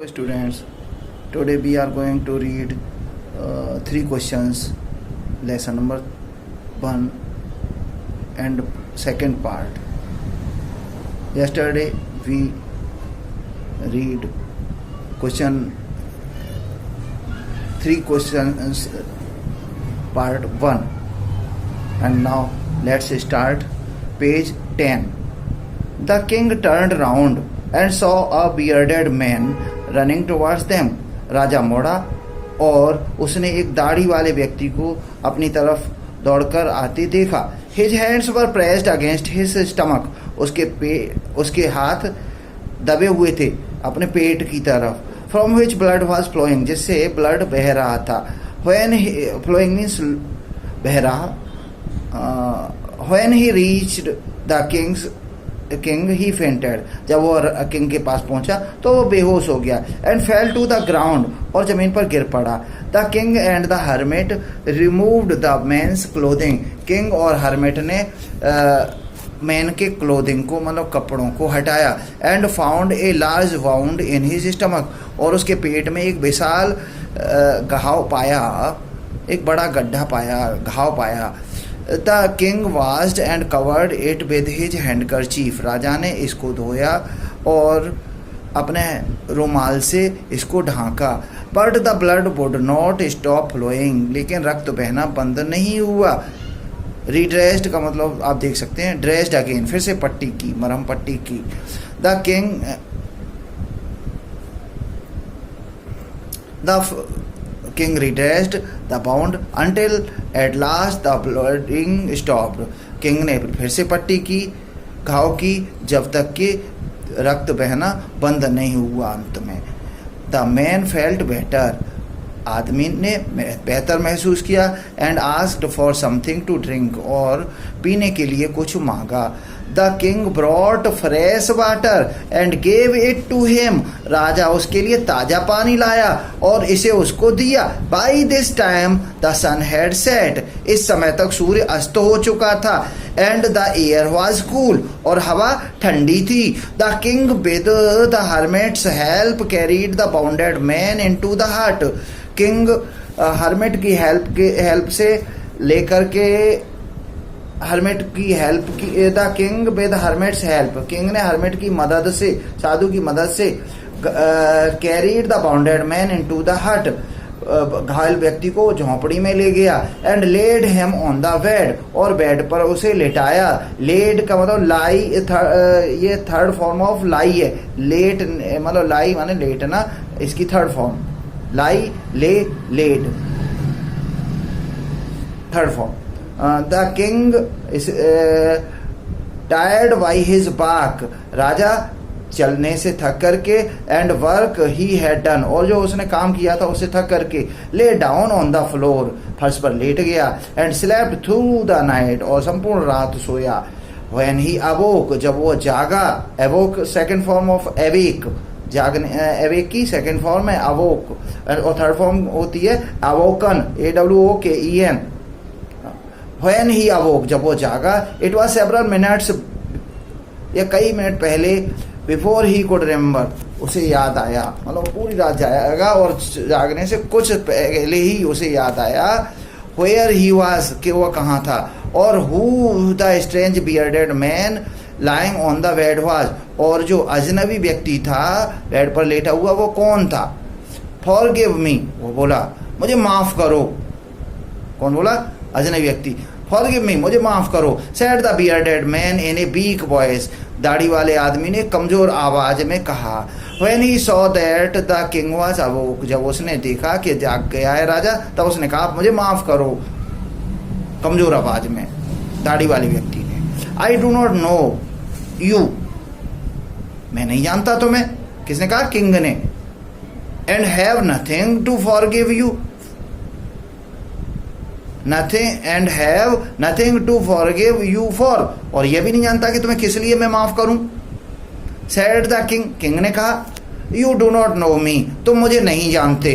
Students, today we are going to read three questions, lesson number 1 and second part. Yesterday we read three questions part 1, and now let's start page 10. The king turned round and saw a bearded man running towards them. राजा मुड़ा और उसने एक दाढ़ी वाले व्यक्ति को अपनी तरफ दौड़कर आते देखा. His hands were pressed against his stomach. उसके हाथ दबे हुए थे अपने पेट की तरफ. From which blood was flowing, जिससे ब्लड बह रहा था. व्हेन फ्लोइंग मीन्स बह रहा. When he reached the king he fainted. जब वो किंग के पास पहुंचा तो वो बेहोश हो गया. And fell to the ground, और जमीन पर गिर पड़ा. The king and the hermit removed the man's clothing. King और हर्मिट ने मैन के क्लोथिंग को, मतलब कपड़ों को हटाया. And found a large wound in his stomach, और उसके पेट में एक विशाल घाव पाया, एक बड़ा गड्ढा पाया, घाव पाया. The king washed and covered it with his handkerchief. राजा ने इसको धोया और अपने रुमाल से इसको ढांका. But the blood would not stop flowing, लेकिन रक्त बहना बंद नहीं हुआ. रिड्रेस्ड का मतलब आप देख सकते हैं, ड्रेस्ड अगेन, फिर से पट्टी की, मरहम पट्टी की. The king redressed the wound until at last the bleeding stopped. King ने फिर से पट्टी की, घाव की, जब तक कि रक्त बहना बंद नहीं हुआ. अंत में द मैन फेल्ट बेटर, आदमी ने बेहतर महसूस किया. And asked for something to drink, और पीने के लिए कुछ मांगा. The king brought fresh water and gave it to him. राजा उसके लिए ताजा पानी लाया और इसे उसको दिया. By this time the sun had set, इस समय तक सूर्य अस्त हो चुका था. And the air was cool, और हवा ठंडी थी. The king with the hermit's help carried the bounded man into the hut. King hermit की हेल्प से लेकर के, हर्मिट की हेल्प की, the king with hermit's help, king ने हर्मिट की मदद से, साधु की मदद से, carried the bounded man into the hut, घायल व्यक्ति को झोंपड़ी में ले गया. And laid him on the bed, और बेड पर उसे लेटाया. लेड का मतलब लाई, ये थर्ड फॉर्म ऑफ लाई है. लेट मतलब लाई माने लेटना, इसकी third form lie, lay, laid, third form. The king tired by his walk, राजा चलने से थक करके, and work he had done, और जो उसने काम किया था उससे थक करके, lay down on the floor, फर्श पर लेट गया. And slept through the night, और संपूर्ण रात सोया. व्हेन ही अवोक, जब वो जागा, अवोक सेकंड फॉर्म ऑफ एवेक, जागने, एवेक की सेकंड फॉर्म है अवोक, और थर्ड फॉर्म होती है अवोकन, AWOKEN. When he awoke, जब वो जागा, it was several minutes, या कई मिनट पहले, before he could remember, उसे याद आया, मतलब पूरी रात जाएगा और जागने से कुछ पहले ही उसे याद आया, where he was, कि वो कहाँ था, और who the strange bearded man lying on the bed was, और जो अजनबी व्यक्ति था बेड पर लेटा हुआ वो कौन था. Forgive me, वो बोला मुझे माफ करो. कौन बोला? अजनबी व्यक्ति. Forgive me, मुझे माफ करो. Said the bearded man in a weak voice, दाढ़ी वाले आदमी ने कमजोर आवाज में कहा. When he saw that the king was awoke, जब उसने देखा कि जाग गया है राजा, तब उसने कहा मुझे माफ करो, कमजोर आवाज में, दाढ़ी वाले व्यक्ति ने. I do not know you, मैं नहीं जानता तुम्हें. किसने कहा? किंग ने. And have nothing to forgive you, nothing, and have nothing to forgive you for, और यह भी नहीं जानता कि तुम्हें किस लिए मैं माफ करूं. Said the king, किंग ने कहा, you do not know me, तुम मुझे नहीं जानते.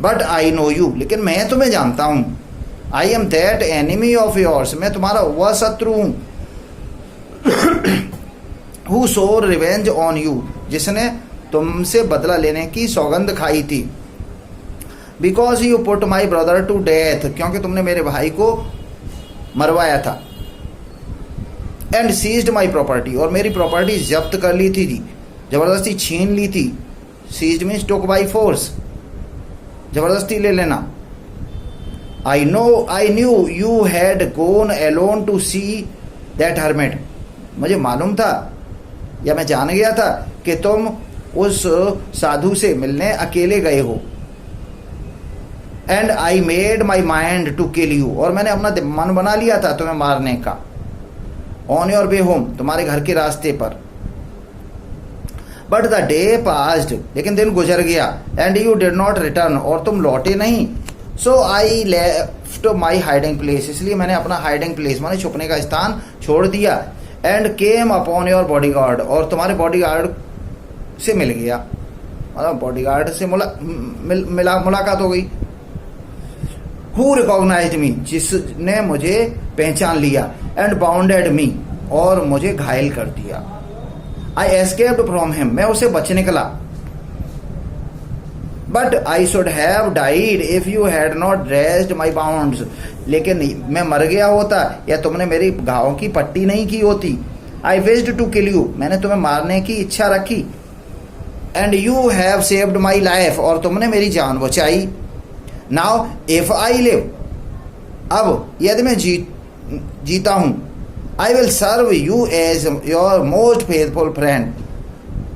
But I know you, लेकिन मैं तुम्हें जानता हूं. I am that enemy of yours, मैं तुम्हारा वह शत्रु हूं. who swore revenge on you, जिसने तुमसे बदला लेने की सौगंध खाई थी। Because you put my brother to death, क्योंकि तुमने मेरे भाई को मरवाया था। एंड सीज्ड माई प्रॉपर्टी, और मेरी प्रॉपर्टी जब्त कर ली थी, जबरदस्ती छीन ली थी। Seized means took by force, जबरदस्ती ले लेना। I knew you had gone alone to see that hermit, मुझे मालूम था या मैं जान गया था कि तुम उस साधु से मिलने अकेले गए हो। And I made my mind to kill you, और मैंने अपना मन बना लिया था तुम्हें मारने का। ऑन योर वे होम, तुम्हारे घर के रास्ते पर। बट द डे पास्ड, लेकिन दिन गुजर गया। And you did not return, और तुम लौटे नहीं। So I left my hiding place, इसलिए मैंने अपना हाइडिंग प्लेस माने छुपने का स्थान छोड़ दिया। And came upon your bodyguard, और तुम्हारे बॉडीगार्ड से मिल गया, मतलब बॉडीगार्ड से मुलाकात हो गई। हु रिकॉग्नाइज्ड मी, जिसने मुझे पहचान लिया। एंड बाउंडेड मी, और मुझे घायल कर दिया। आई एस्केप्ड फ्रॉम हिम, मैं उसे बच निकला। But I should have died if you had not dressed my bounds, लेकिन मैं मर गया होता या तुमने मेरी घावों की पट्टी नहीं की होती। I wished to kill you, मैंने तुम्हें मारने की इच्छा रखी। And you have saved my life, और तुमने मेरी जान बचाई। नाउ इफ आई लिव, अब यदि मैं जीता हूं, I will serve you as your most faithful friend,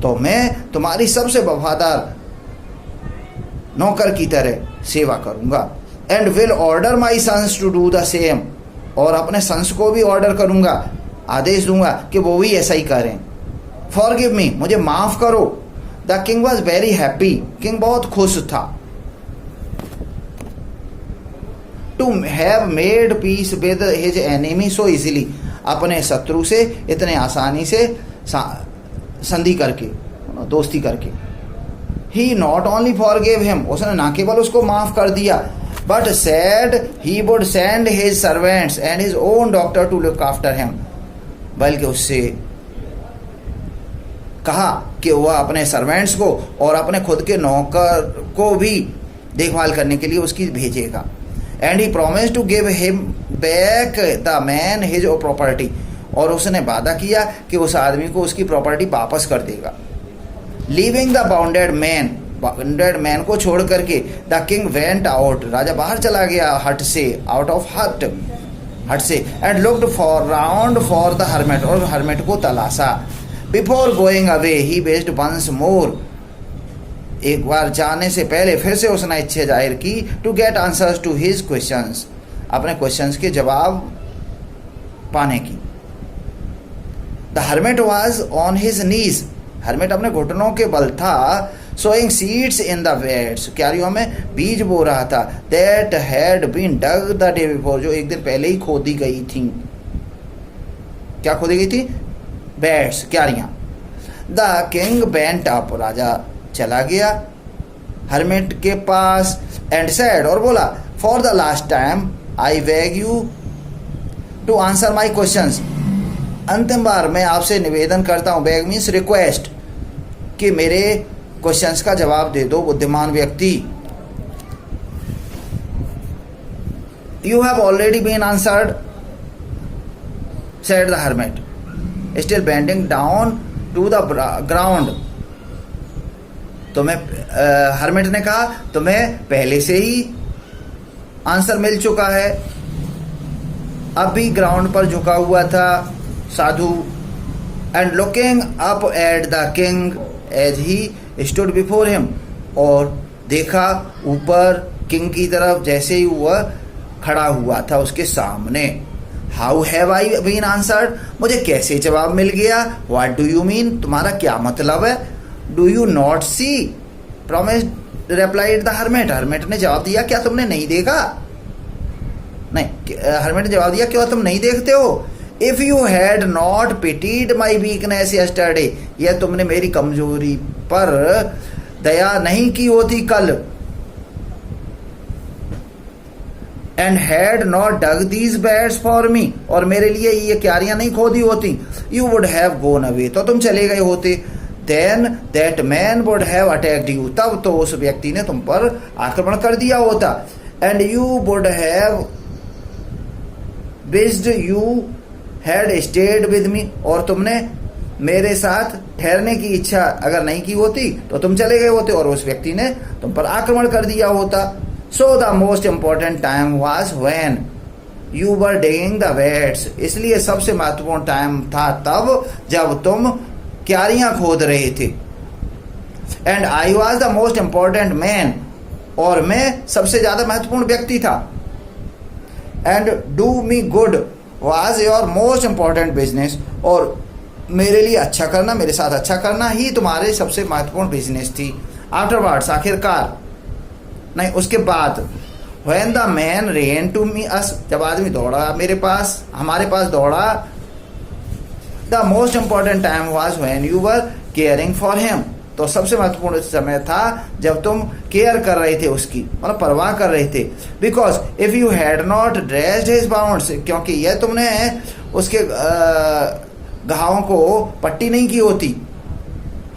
तो मैं तुम्हारी सबसे वफादार नौकर की तरह सेवा करूंगा। And will order my sons to do the same, और अपने सन्स को भी ऑर्डर करूंगा, आदेश दूंगा कि वो भी ऐसा ही करें। फॉरगिव मी, मुझे माफ करो। The king was very happy, किंग बहुत खुश था। To have made peace with his enemy so easily, अपने शत्रु से इतने आसानी से संधि करके, दोस्ती करके। He not only forgive him, उसने ना केवल उसको माफ कर दिया, but said he would send his servants and his own doctor to look after him, बल्कि उससे कहा कि वह अपने सर्वेंट्स को और अपने खुद के नौकर को भी देखभाल करने के लिए उसकी भेजेगा। And he promise to give him back the man his property, और उसने वादा किया कि उस आदमी को उसकी प्रॉपर्टी वापस कर देगा। लीविंग द बाउंडेड मैन को छोड़ करके द किंग वेंट आउट, राजा बाहर चला गया हट से, आउट ऑफ हट से। And looked for round for the hermit, और हर्मिट को तलाशा। Before going away he wished once more, एक बार जाने से पहले फिर से उसने इच्छा जाहिर की to get answers to his questions, अपने क्वेश्चंस के जवाब पाने की। The hermit was on his knees, hermit अपने घुटनों के बल था। Sowing seeds in the beds, क्यारियों में बीज बो रहा था। That had been dug the day before, जो एक दिन पहले ही खोदी गई थी। क्या खोदी गई थी? बेड्स, क्यारियां। द किंग बेंट अप, राजा चला गया हर्मिट के पास। एंड सेड, और बोला, for the last time I beg you to answer my questions, अंतिम बार मैं आपसे निवेदन करता हूं, बेग मीन्स रिक्वेस्ट, कि मेरे क्वेश्चंस का जवाब दे दो बुद्धिमान व्यक्ति। You have already been answered said the hermit, still bending down to the ground. तुम्हें हर्मिट ने कहा, तुम्हें पहले से ही आंसर मिल चुका है। अब भी ग्राउंड पर झुका हुआ था साधु। And looking up at the king as he stood before him, और देखा ऊपर किंग की तरफ जैसे ही वह खड़ा हुआ था उसके सामने। How have I been answered, मुझे कैसे जवाब मिल गया। व्हाट डू यू मीन, तुम्हारा क्या मतलब है। Do you not see, promise replied the hermit, hermit ने जवाब दिया, क्या तुमने नहीं देखा। नहीं, हर्मिट ने जवाब दिया, क्या तुम नहीं देखते हो। If you had not pitied my weakness yesterday, यह तुमने मेरी कमजोरी पर दया नहीं की होती कल। And had not dug these beds for me, और मेरे लिए ये क्यारियां नहीं खोदी होती। You would have gone away, तो तुम चले गए होते। Then that man would have attacked you, तब तो उस व्यक्ति ने तुम पर आक्रमण कर दिया होता। And you would have wished you had stayed with me, और तुमने मेरे साथ ठहरने की इच्छा अगर नहीं की होती तो तुम चले गए होते और उस व्यक्ति ने तुम पर आक्रमण कर दिया होता। So the most important time was when you were digging the beds, इसलिए सबसे महत्वपूर्ण टाइम था तब जब तुम क्यारियां खोद रहे थे। And I was the most important man, और मैं सबसे ज्यादा महत्वपूर्ण व्यक्ति था। And do me good was your most important business, और मेरे लिए अच्छा करना, मेरे साथ अच्छा करना ही तुम्हारे सबसे महत्वपूर्ण बिजनेस थी। आफ्टरवर्ड्स, आखिरकार नहीं, उसके बाद। When the man ran to me us, जब आदमी दौड़ा मेरे पास, हमारे पास दौड़ा। The most important time was when you were caring for him, तो सबसे महत्वपूर्ण समय था जब तुम केयर कर रहे थे उसकी, मतलब परवाह कर रहे थे। Because if you had not dressed his bounds, क्योंकि यह तुमने उसके घावों को पट्टी नहीं की होती।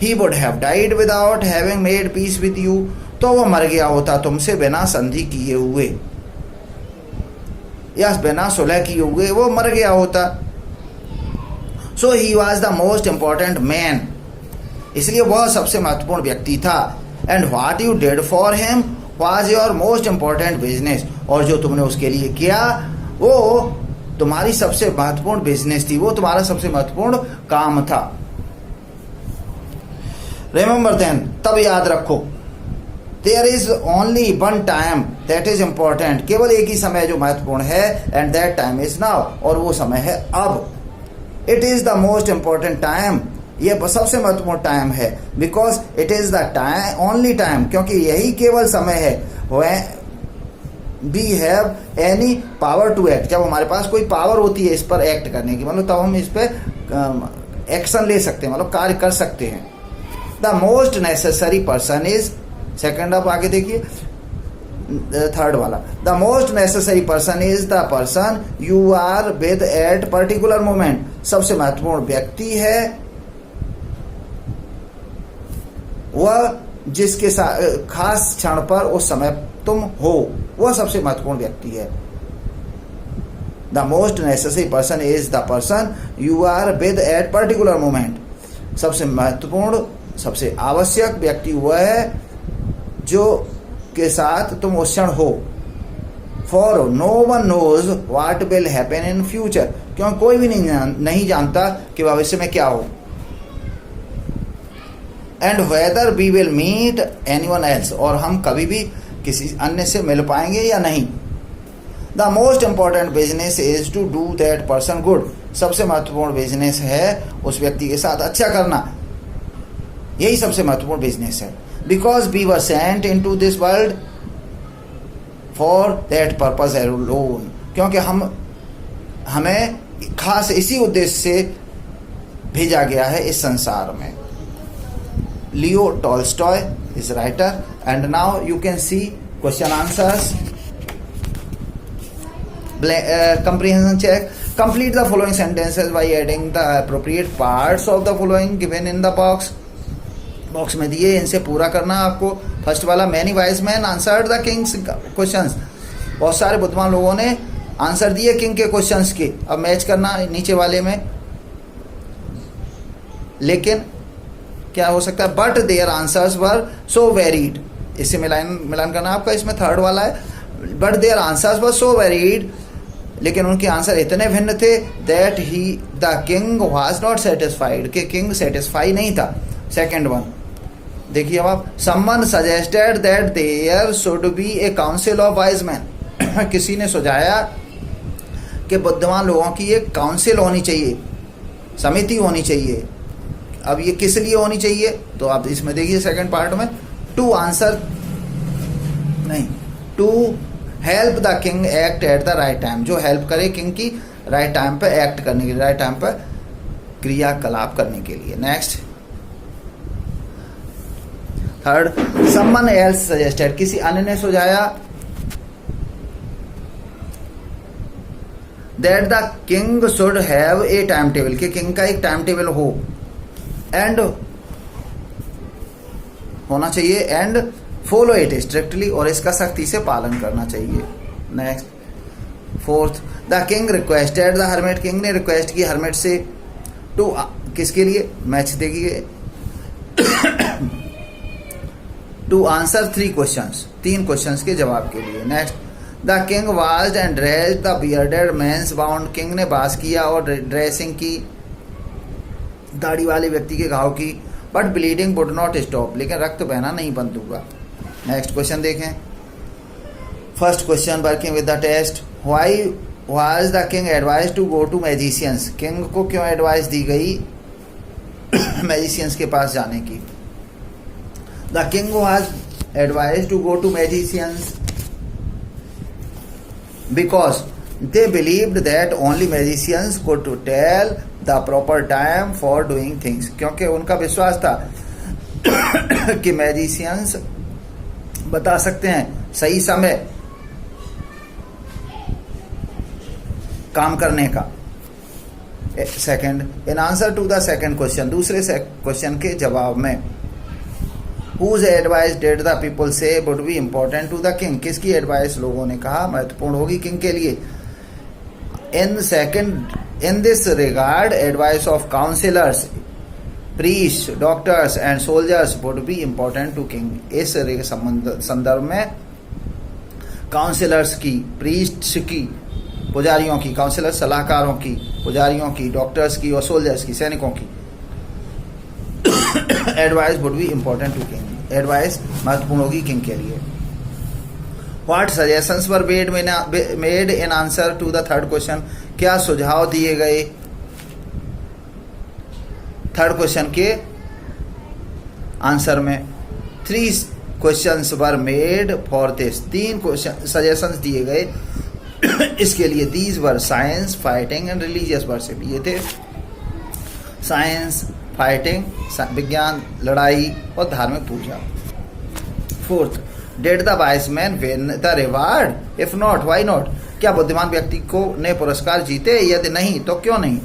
He would have died without having made peace with you, तो वो मर गया होता तुमसे बिना संधि किए हुए, या बिना सुलह किए हुए वो मर गया होता। So he was the most important man, इसलिए वह सबसे महत्वपूर्ण व्यक्ति था। And what you did for him was your most important business, और जो तुमने उसके लिए किया वो तुम्हारी सबसे महत्वपूर्ण बिजनेस थी, वो तुम्हारा सबसे महत्वपूर्ण काम था। रिमेंबर देन, तब याद रखो, there is only one time that is important, केवल एक ही समय जो महत्वपूर्ण है, and that time is now, और वो समय है अब। It is the most important time, ये सबसे महत्वपूर्ण टाइम है। Because it is the time, only time, क्योंकि यही केवल समय है। We have any power to act, जब हमारे पास कोई पावर होती है इस पर एक्ट करने की, मतलब तब हम इस पर एक्शन ले सकते हैं, मतलब कार्य कर सकते हैं। The most necessary person is, second आप आगे देखिए, थर्ड वाला, the most necessary person is the person you are with at particular moment, सबसे महत्वपूर्ण व्यक्ति है वह जिसके खास क्षण पर उस समय तुम हो, वह सबसे महत्वपूर्ण व्यक्ति है। The most necessary person is the person you are with at particular moment, सबसे महत्वपूर्ण, सबसे आवश्यक व्यक्ति वह है जो के साथ तुम उस क्षण हो। For no one knows what will happen in future, क्यों कोई भी नहीं जानता कि भविष्य में क्या हो। And whether we will meet anyone else, और हम कभी भी किसी अन्य से मिल पाएंगे या नहीं। The most important business is to do that person good, सबसे महत्वपूर्ण बिजनेस है उस व्यक्ति के साथ अच्छा करना, यही सबसे महत्वपूर्ण बिजनेस है। Because we were sent into this world for that purpose alone, क्योंकि हमें खास इसी उद्देश्य से भेजा गया है इस संसार में। Leo Tolstoy is writer, and now you can see question answers. Comprehension check. Complete the following sentences by adding the appropriate parts of the following given in the box. Box में दिए, इनसे पूरा करना आपको। फर्स्ट वाला, many wise man answered the Kings questions, बहुत सारे बुद्धिमान लोगों ने आंसर दिए किंग के क्वेश्चंस के। अब मैच करना नीचे वाले में, लेकिन क्या हो सकता है, but their answers were so varied, इससे मिलान करना आपका। इसमें थर्ड वाला है, but their answers were so varied, लेकिन उनके आंसर इतने भिन्न थे, that he the king was not satisfied, कि किंग सेटिस्फाई नहीं था। सेकेंड वन देखिए अब आप, someone suggested that there should be a council of wise man, किसी ने सुझाया कि बुद्धिमान लोगों की एक काउंसिल होनी चाहिए, समिति होनी चाहिए। अब ये किस लिए होनी चाहिए, तो आप इसमें देखिए सेकंड पार्ट में, टू आंसर नहीं, to help the king act at the right time, जो हेल्प करे किंग की राइट टाइम पे एक्ट करने के लिए, राइट टाइम पे क्रियाकलाप करने के लिए। Next third, someone else suggested, किसी अन्य ने सुझाया, that the king should have a time table, कि किंग का एक टाइम टेबल हो। एंड होना चाहिए एंड फॉलो इट स्ट्रिक्टली, और इसका सख्ती से पालन करना चाहिए। Next, fourth, the king requested the hermit, king ने रिक्वेस्ट की हर्मिट से टू, किसके लिए, मैच देखिए, टू आंसर 3 क्वेश्चंस, 3 क्वेश्चंस के जवाब के लिए। Next, the king washed and dressed the bearded man's wound, king ने वाश किया और ड्रेसिंग की दाढ़ी वाले व्यक्ति के घाव की, but bleeding would not stop, लेकिन रक्त बहना नहीं बंद हुआ। नेक्स्ट क्वेश्चन देखें। First question, working with the text, why was the king advise to go to magicians, king को क्यों एडवाइस दी गई मैजिशियंस के पास जाने की। The king was advise to go to magicians because they believed that only magicians could to tell the proper time for doing things, क्योंकि उनका विश्वास था कि मैजिशियंस बता सकते हैं सही समय काम करने का। Second, in answer to the second question, दूसरे क्वेश्चन के जवाब में, whose advice did the people say would be important to the king, किसकी एडवाइस लोगों ने कहा महत्वपूर्ण होगी किंग के लिए। In this regard advice of counsellors, priest, doctors and soldiers would be important to king, इस संदर्भ में काउंसिलर्स की, प्रीस्ट की, पुजारियों की, काउंसिलर सलाहकारों की, पुजारियों की, डॉक्टर्स की और सोल्जर्स की, सैनिकों की advice would be important to king, advice महत्वपूर्ण होगी किंग के लिए। What suggestions were made in answer to the third question, क्या सुझाव दिए गए थर्ड क्वेश्चन के आंसर में। 3 questions were made for this, 3 question suggestions दिए गए इसके लिए। These were science, fighting and religious worship, ये थे साइंस, फाइटिंग, विज्ञान, लड़ाई और धार्मिक पूजा। Fourth, did the wise man win the reward, if not why not, क्या बुद्धिमान व्यक्ति को ने पुरस्कार जीते, यदि नहीं तो क्यों नहीं।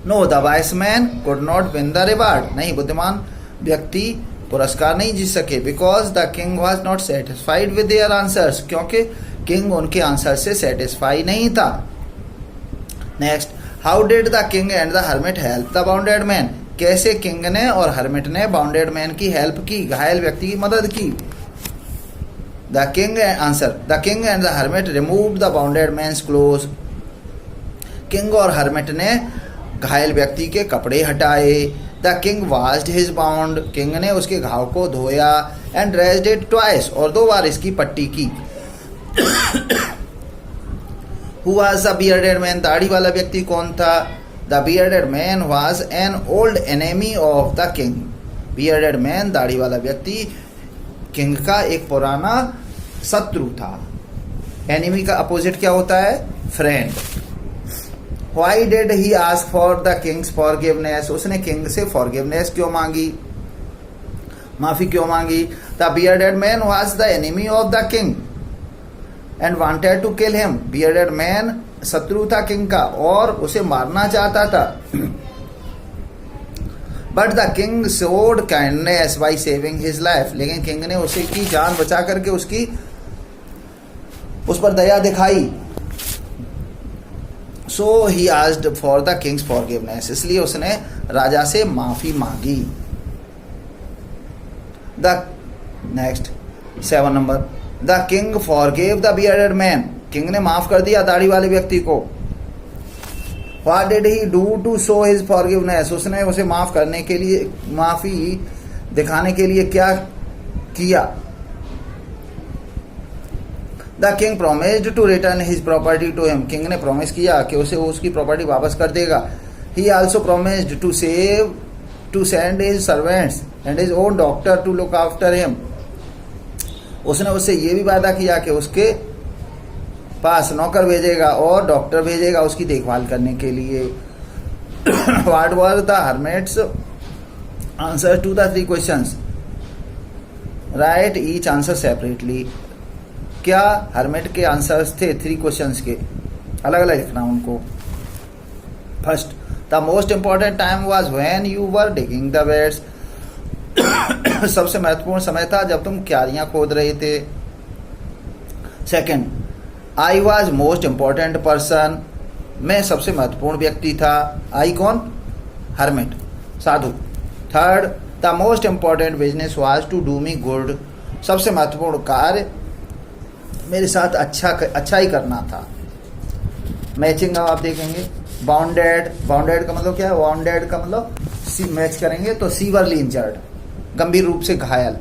No, the wise man could not win the reward, नहीं बुद्धिमान व्यक्ति पुरस्कार नहीं जीत सके, because the king was not satisfied with their answers, क्योंकि किंग उनके आंसर से सेटिस्फाई नहीं था। Next, how did the king and the hermit help the bounded man, कैसे किंग ने और हर्मिट ने बाउंडेड मैन की हेल्प की, घायल व्यक्ति की मदद की। The king answer, the king and the hermit removed the wounded man's clothes, king और हर्मिट ने घायल व्यक्ति के कपड़े हटाए। The king washed his wound, king ने उसके घाव को धोया, एंड ड्रेस्ड इट ट्वाइस, और 2 बार इसकी पट्टी की। Who was the bearded man, दाढ़ी वाला व्यक्ति कौन था। The bearded man was an old enemy of the king, bearded man दाढ़ी वाला व्यक्ति किंग का एक पुराना शत्रु था। एनिमी का अपोजिट क्या होता है, friend. Why did he ask for the king's forgiveness, उसने किंग से फॉरगिवनेस क्यों मांगी, माफी क्यों मांगी। The bearded man was the enemy of the king and wanted to kill him, bearded man शत्रु था किंग का और उसे मारना चाहता था। But the king showed kindness by saving his life, लेकिन किंग ने उसे की जान बचा करके उस पर दया दिखाई। So he asked for the king's forgiveness, इसलिए उसने राजा से माफी मांगी। The next 7 number, the king forgave the bearded man, king ने माफ कर दिया दाढ़ी वाले व्यक्ति को। What did he do to show his forgiveness, उसने उसे माफ करने के लिए, माफी दिखाने के लिए क्या किया। The king promised to return his property to him, king ने प्रॉमिस किया कि उसे उसकी प्रॉपर्टी वापस कर देगा। He also promised to send his servants and his own doctor to look after him, उसने उससे ये भी वादा किया कि उसके पास नौकर भेजेगा और डॉक्टर भेजेगा उसकी देखभाल करने के लिए। What were the hermit's answer to the 3 questions, write each answer separately, क्या हर्मिट के आंसर्स थे 3 क्वेश्चंस के, अलग अलग लिखना उनको। First, the most important time was when you were digging the beds, सबसे महत्वपूर्ण समय था जब तुम क्यारियां खोद रहे थे। Second, I was most important person, मैं सबसे महत्वपूर्ण व्यक्ति था। आई कौन? हर्मिट, साधु। Third, the most important business was to do me good, सबसे महत्वपूर्ण कार्य मेरे साथ अच्छा ही करना था। मैचिंग अब आप देखेंगे। बाउंडेड, बाउंडेड का मतलब क्या है? बाउंडेड का मतलब मैच करेंगे तो सीवरली इंजर्ड, गंभीर रूप से घायल।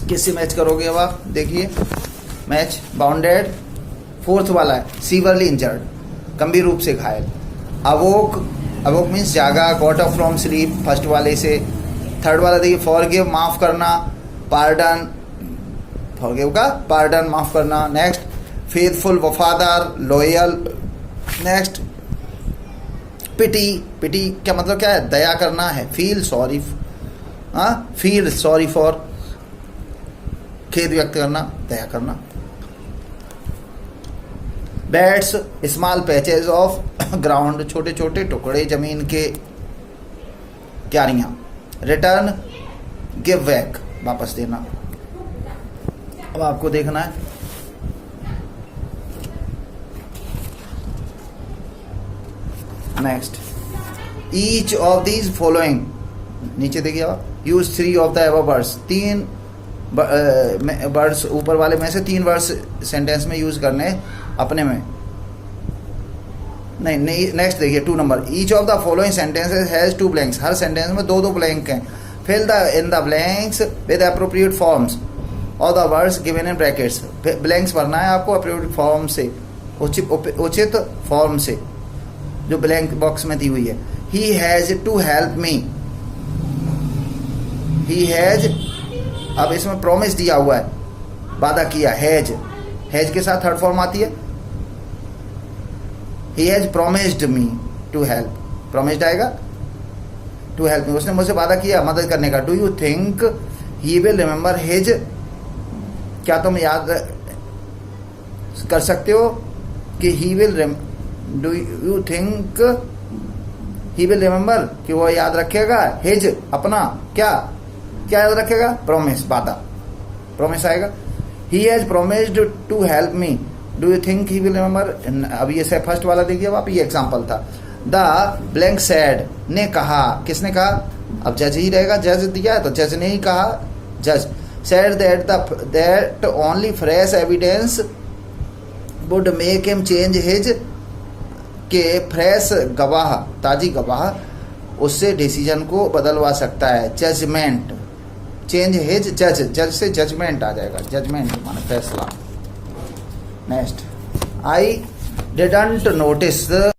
किससे मैच करोगे अब आप देखिए? मैच बाउंडेड, फोर्थ वाला है सीवरली इंजर्ड, गंभीर रूप से घायल। अवोक, अवोक मीन्स जागा, got up from sleep, first वाले से। थर्ड वाला देखिए फॉरगिव, माफ करना। पार्डन, फॉरगिव का पार्डन, माफ करना। नेक्स्ट, फेथफुल, वफादार, लॉयल। नेक्स्ट, पिटी, पिटी क्या मतलब क्या है? दया करना है। Feel sorry, feel sorry for, खेद व्यक्त करना, दया करना। Bats, small patches of ground, छोटे छोटे टुकड़े जमीन के, क्यारियां। रिटर्न, गिव बैक, वापस देना। अब आपको देखना है next, each of these following, नीचे देखिए आप, use 3 of the above words, 3 words ऊपर वाले में से 3 वर्ड्स सेंटेंस में यूज करने अपने में। नहीं, नेक्स्ट देखिए 2 number, each of the following sentences has 2 blanks, हर सेंटेंस में 2 ब्लैंक हैं। Fill in the blanks with appropriate forms और the words given in brackets, blanks भरना है आपको अप्रोप्रिएट फॉर्म से, उचित फॉर्म से, जो ब्लैंक बॉक्स में दी हुई है। He has to help me, he has, अब इसमें प्रॉमिस दिया हुआ है, वादा किया। हैज, हैज के साथ थर्ड फॉर्म आती है। He has promised me to help, promised आएगा टू हेल्प मी, उसने मुझसे वादा किया मदद करने का। Do you think he will remember his, क्या तुम याद कर सकते हो कि he will, do you think he will remember, कि वो याद रखेगा हिज, अपना, क्या याद रखेगा? प्रॉमिस, वादा, प्रॉमिस आएगा। He has promised to help me, do you think he will remember. अब ये से फर्स्ट वाला देखिए, अब ये एग्जांपल था। द ब्लैंक सैड, ने कहा, किसने कहा? अब जज ही रहेगा, जज दिया है तो जज ने ही कहा। जज said that only fresh evidence would make him change his, के फ्रेश गवाह, ताजी गवाह उससे डिसीजन को बदलवा सकता है। जजमेंट, चेंज हिज, जज से जजमेंट आ जाएगा, जजमेंट माने फैसला। Next, I didn't notice